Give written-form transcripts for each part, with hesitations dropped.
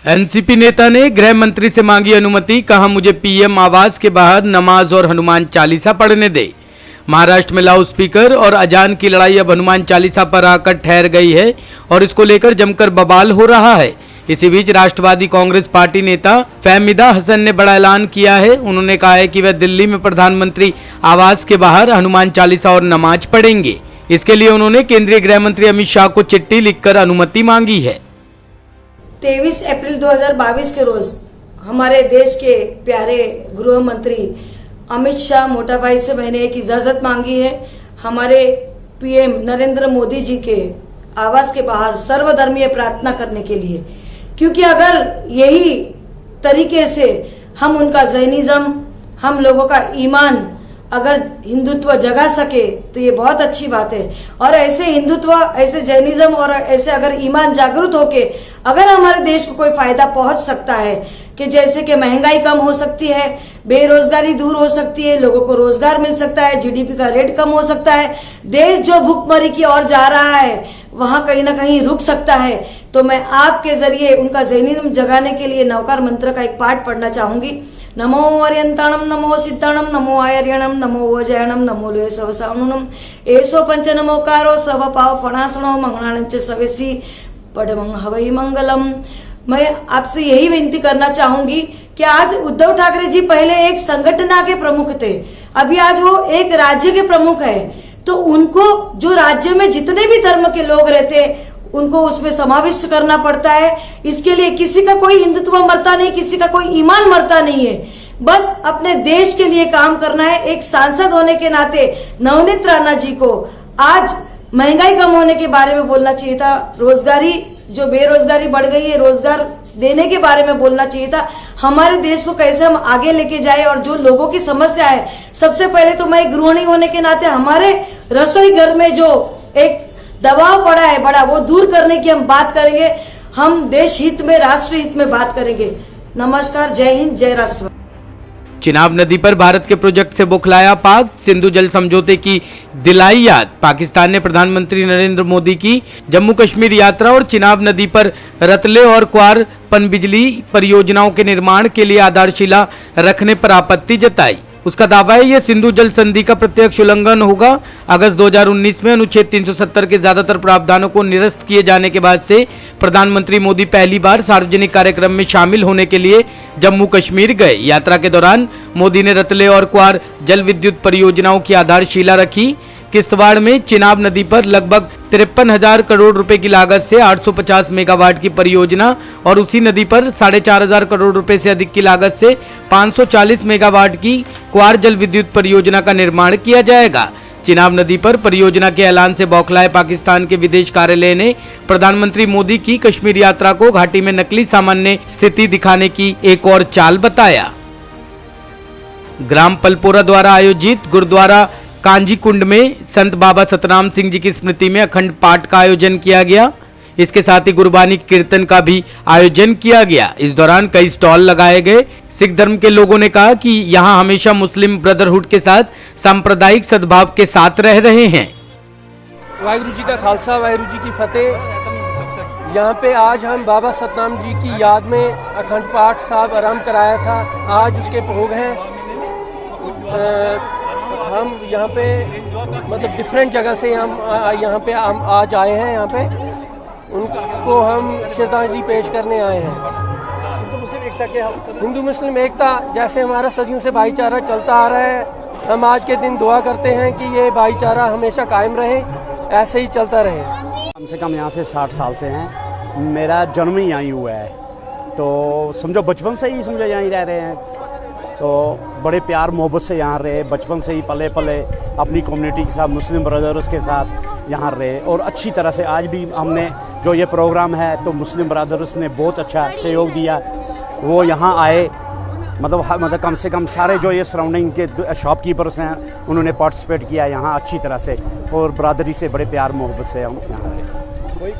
NCP नेता ने गृह मंत्री से मांगी अनुमति, कहा मुझे पीएम आवास के बाहर नमाज और हनुमान चालीसा पढ़ने दे। महाराष्ट्र में लाउड स्पीकर और अजान की लड़ाई अब हनुमान चालीसा पर आकर ठहर गई है और इसको लेकर जमकर बवाल हो रहा है। इसी बीच राष्ट्रवादी कांग्रेस पार्टी नेता फहमीदा हसन ने बड़ा ऐलान किया है। उन्होंने कहा है कि वह दिल्ली में प्रधानमंत्री आवास के बाहर हनुमान चालीसा और नमाज पढ़ेंगे। इसके लिए उन्होंने केंद्रीय गृह मंत्री अमित शाह को चिट्ठी लिखकर अनुमति मांगी है। 23 अप्रैल 2022 के रोज हमारे देश के प्यारे गृह मंत्री अमित शाह मोटा भाई से मैंने एक इजाजत मांगी है हमारे पीएम नरेंद्र मोदी जी के आवास के बाहर सर्वधर्मीय प्रार्थना करने के लिए, क्योंकि अगर यही तरीके से हम उनका जैनिज्म, हम लोगों का ईमान अगर हिंदुत्व जगा सके तो ये बहुत अच्छी बात है। और ऐसे हिंदुत्व, ऐसे जैनिज्म और ऐसे अगर ईमान जागरूक होके अगर हमारे देश को कोई फायदा पहुंच सकता है कि जैसे कि महंगाई कम हो सकती है, बेरोजगारी दूर हो सकती है, लोगों को रोजगार मिल सकता है, जीडीपी का रेट कम हो सकता है, देश जो भूखमरी की ओर जा रहा है वहां कहीं ना कहीं रुक सकता है, तो मैं आपके जरिए उनका जैनिज्म जगाने के लिए नवकार मंत्र का एक पाठ पढ़ना चाहूंगी। नमो अर्यंताणम नमो सिद्धाणम नमो आयर्यणम नमो वजयणम नमो लोय सवसानुनम एसो पंच नमोकारो सब पाव फणासनो मंगलांच सवेसी पडमंग हवई मंगलम। मैं आपसे यही विनती करना चाहूंगी कि आज उद्धव ठाकरे जी पहले एक संगठन के प्रमुख थे, अभी आज वो एक राज्य के प्रमुख है, तो उनको जो राज्य में जितने भी धर्म के लोग रहते उनको उसमें समाविष्ट करना पड़ता है। इसके लिए किसी का कोई हिंदुत्व मरता नहीं, किसी का कोई ईमान मरता नहीं है, बस अपने देश के लिए काम करना है। एक सांसद होने के नाते नवनीत राणा जी को आज महंगाई कम होने के बारे में बोलना चाहिए था, रोजगारी जो बेरोजगारी बढ़ गई है रोजगार देने के बारे में बोलना चाहिए था, हमारे देश को कैसे हम आगे लेके जाए और जो लोगों की समस्या है, सबसे पहले तो मैं गृहिणी होने के नाते हमारे रसोई घर में जो एक दबाव पड़ा है बड़ा, वो दूर करने की हम बात करेंगे। हम देश हित में, राष्ट्र हित में बात करेंगे। नमस्कार, जय हिंद, जय राष्ट्र। चिनाब नदी पर भारत के प्रोजेक्ट से बौखलाया पाक, सिंधु जल समझौते की दिलाई याद। पाकिस्तान ने प्रधानमंत्री नरेंद्र मोदी की जम्मू कश्मीर यात्रा और चिनाब नदी पर रतले और क्वार पनबिजली परियोजनाओं के निर्माण के लिए आधारशिला रखने पर आपत्ति जताई। उसका दावा है यह सिंधु जल संधि का प्रत्यक्ष उल्लंघन होगा। अगस्त 2019 में अनुच्छेद 370 के ज्यादातर प्रावधानों को निरस्त किए जाने के बाद से प्रधानमंत्री मोदी पहली बार सार्वजनिक कार्यक्रम में शामिल होने के लिए जम्मू कश्मीर गए। यात्रा के दौरान मोदी ने रतले और क्वार जल विद्युत परियोजनाओं की आधारशिला रखी। किश्तवाड़ में चिनाब नदी पर लगभग 53,000 करोड़ रुपए की लागत से 850 मेगावाट की परियोजना और उसी नदी पर 4,500 करोड़ रुपए से अधिक की लागत से 540 मेगावाट की क्वार जल विद्युत परियोजना का निर्माण किया जाएगा। चिनाब नदी पर परियोजना के ऐलान से बौखलाए पाकिस्तान के विदेश कार्यालय ने प्रधानमंत्री मोदी की कश्मीर यात्रा को घाटी में नकली सामान्य स्थिति दिखाने की एक और चाल बताया। ग्राम पलपोरा द्वारा आयोजित गुरुद्वारा कांजी कुंड में संत बाबा सतनाम सिंह जी की स्मृति में अखंड पाठ का आयोजन किया गया। इसके साथ ही गुरबानी कीर्तन का भी आयोजन किया गया। इस दौरान कई स्टॉल लगाए गए। सिख धर्म के लोगों ने कहा कि यहां हमेशा मुस्लिम ब्रदरहुड के साथ सांप्रदायिक सद्भाव के साथ रह रहे हैं। वाहिगुरु जी का खालसा, वाहिगुरु जी की फतेह। यहाँ पे आज हम बाबा सतनाम जी की याद में अखंड पाठ साहब आरम्भ कराया था, आज उसके भोग हैं। हम यहाँ पे मतलब डिफरेंट जगह से हम यहाँ पे हम आज आए हैं, यहाँ पे उनको हम श्रद्धांजलि पेश करने आए हैं। हिंदू मुस्लिम एकता जैसे हमारा सदियों से भाईचारा चलता आ रहा है, हम आज के दिन दुआ करते हैं कि ये भाईचारा हमेशा कायम रहे, ऐसे ही चलता रहे। कम से कम यहाँ से 60 साल से हैं, मेरा जन्म ही यहीं हुआ है, तो समझो बचपन से ही समझो यहीं रह रहे हैं, तो बड़े प्यार मोहब्बत से यहाँ रहे, बचपन से ही पले पले अपनी कम्युनिटी के साथ, मुस्लिम ब्रदर्स के साथ यहाँ रहे और अच्छी तरह से आज भी हमने जो ये प्रोग्राम है तो मुस्लिम ब्रदर्स ने बहुत अच्छा सहयोग दिया। वो यहाँ आए, मतलब कम से कम सारे जो ये सराउंडिंग के शॉपकीपर्स हैं उन्होंने पार्टिसिपेट किया यहाँ अच्छी तरह से और बरादरी से बड़े प्यार मोहब्बत से हम यहाँ रहे। कोई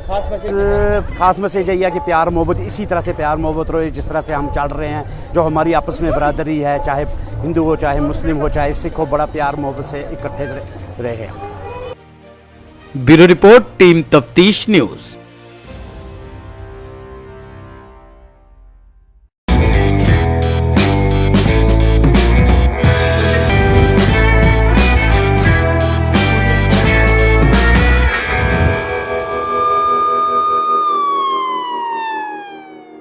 खास मैसेज यही है कि प्यार मोहब्बत इसी तरह से प्यार मोहब्बत रहे जिस तरह से हम चल रहे हैं, जो हमारी आपस में बरादरी है, चाहे हिंदू हो, चाहे मुस्लिम हो, चाहे सिख हो, बड़ा प्यार मोहब्बत से इकट्ठे रहे। ब्यूरो रिपोर्ट, टीम तफ्तीश न्यूज़।